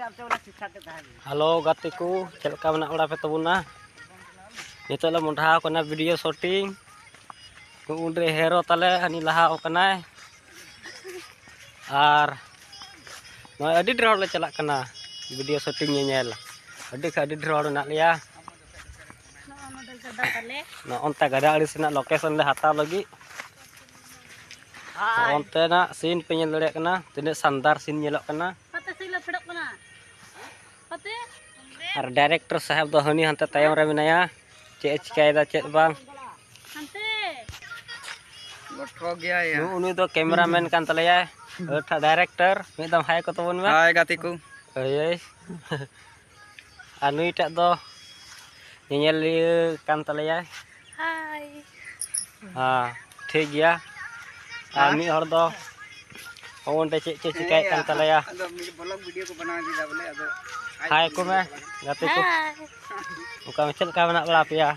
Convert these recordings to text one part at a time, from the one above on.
Hello गाते को चलका मना ओड़ा पे तबुना नितला मुंढा कना वीडियो शूटिंग को उनरे हेरो तले हनी लहा ओकना आर नय अडी ड्रॉ ले चला कना वीडियो शूटिंग नेल अडी ड्रॉ ना लिया न ओंता गदा अड़ी सेना लोकेशन ले हता लगी ओंते ना सीन पे नेल दड़े कना तिने शानदार सीन नेलक कना और डायरेक्टर साहब दो हनी हंते तायम रे मिनाया चे चिकायदा चे बांग हंते गोठो गया या उनी दो कैमरामैन कान तलया था डायरेक्टर मिदम हाय को तबन में हाय गाती को ए अनुई टा दो नेल कान तलया हाय हां ठीक गया आमी हर दो ओंटे चे चिकाय कान तलया अदो ब्लॉग वीडियो को बना दिदा बोले अदो हाय को मैं गाते को उका में चलका बना बड़ा पिया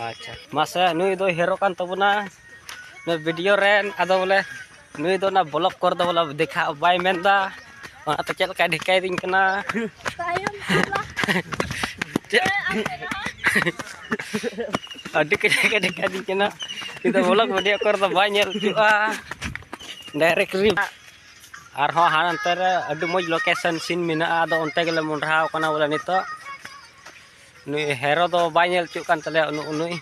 अच्छा मासे नुई दो हीरो कान तबुना न वीडियो रेन अदो बोले नुई दो ना ब्लॉग कर दो बोला देखा बाय मेंदा ओना तो चलका ढिकाय दिन कना अडी के ढिकाय दिन कना इतो ब्लॉग वीडियो कर दो बाय नेल जुआ डायरेक्ट री और हाँ हानते अडी मज लोकेशन सीन मेना आदो ओंते गेले मुंढा कना बोले नितो नुई हेरो दो बाय नेल चुक कान तले उनुई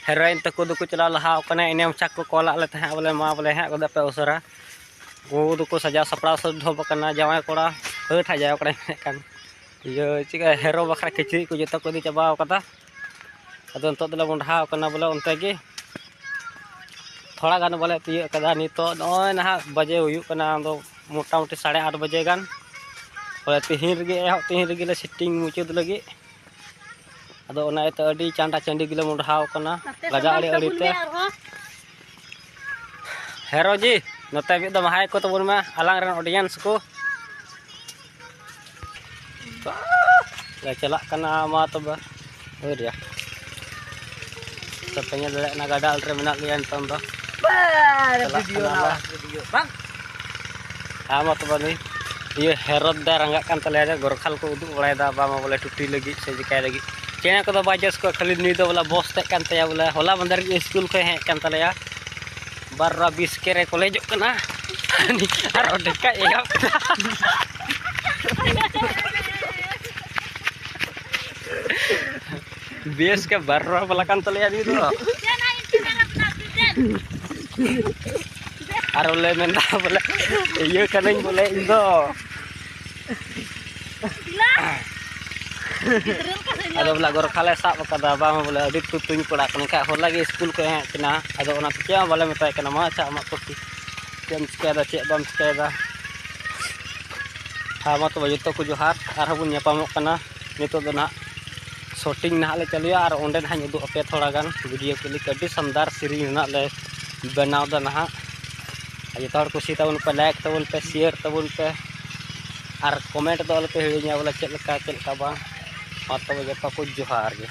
हेरोइन तको दुको चला लहा कना एनेम चाक को कॉल ले तहा बोले मा बोले हा गदा पे उसरा वो दुको सजा सपड़ा सब धोब कना जावाय कोड़ा हटा जाय कोड़ा कान ये चिका हेरो बखरा खिचड़ी को जतो को दी चबा कता अदो तो दले मुंढा कना बोले ओंते गे थोड़ा गान बोले तिय कदा नितो नय ना बजे हुयु कना दो मोटा मोटी 8:30 बजे गान बोले तिहिन रगे ले सेटिंग मुचुद लगी अदो ओना तो अडी चांडा चंडी गिले मुंढाव कना गजा अड़ी अड़ीते हेरो जी नते भी दम हाय को तबुन में अलांग रन ऑडियंस को ले चला कना मा तब ओरिया तपenya दले ना गदा अल्ट्रे मेना लिया नतम दो वीडियो बang आमा तो बनी ये हेरो दा रंगा कान तले गोरखाल को उदु बड़ायदा बामा बोले टुटी लगी से जिकाय लगी चेना को बाजस को खाली नी दो बोला बॉस तक कान तया बोला होला बंदर के स्कूल को है कान तलया 12-20 के रे कॉलेज कना और ढका एगा बीएस के 12 वाला कान तलया नी दो और बोले मेंदा बोले ये कनई बोले इन दो अदो बोला गोरखाले साब कदा बामा बोले अडी तुतुñ कोड़ा कने का होला के स्कूल को है कना अदो ओना पिया बोले मताय कना मा चा मा पक्की केम चेदा चे बम चेदा हामा तो जतो को जोहार आर हबुन न्यापामो कना नितो दो ना शूटिंग ना ले चलिया और ओंडे ना उदु अपे थोड़ा गान वीडियो क्लिप अडी शानदार सीरीज ना ले बनाव दा ना जतो हर खुशी तबन पे लाइक तबन पे शेयर तबन पे और कमेंट दो पे हिड़िया बोले चलका बा और तब जतो को जोहार गे।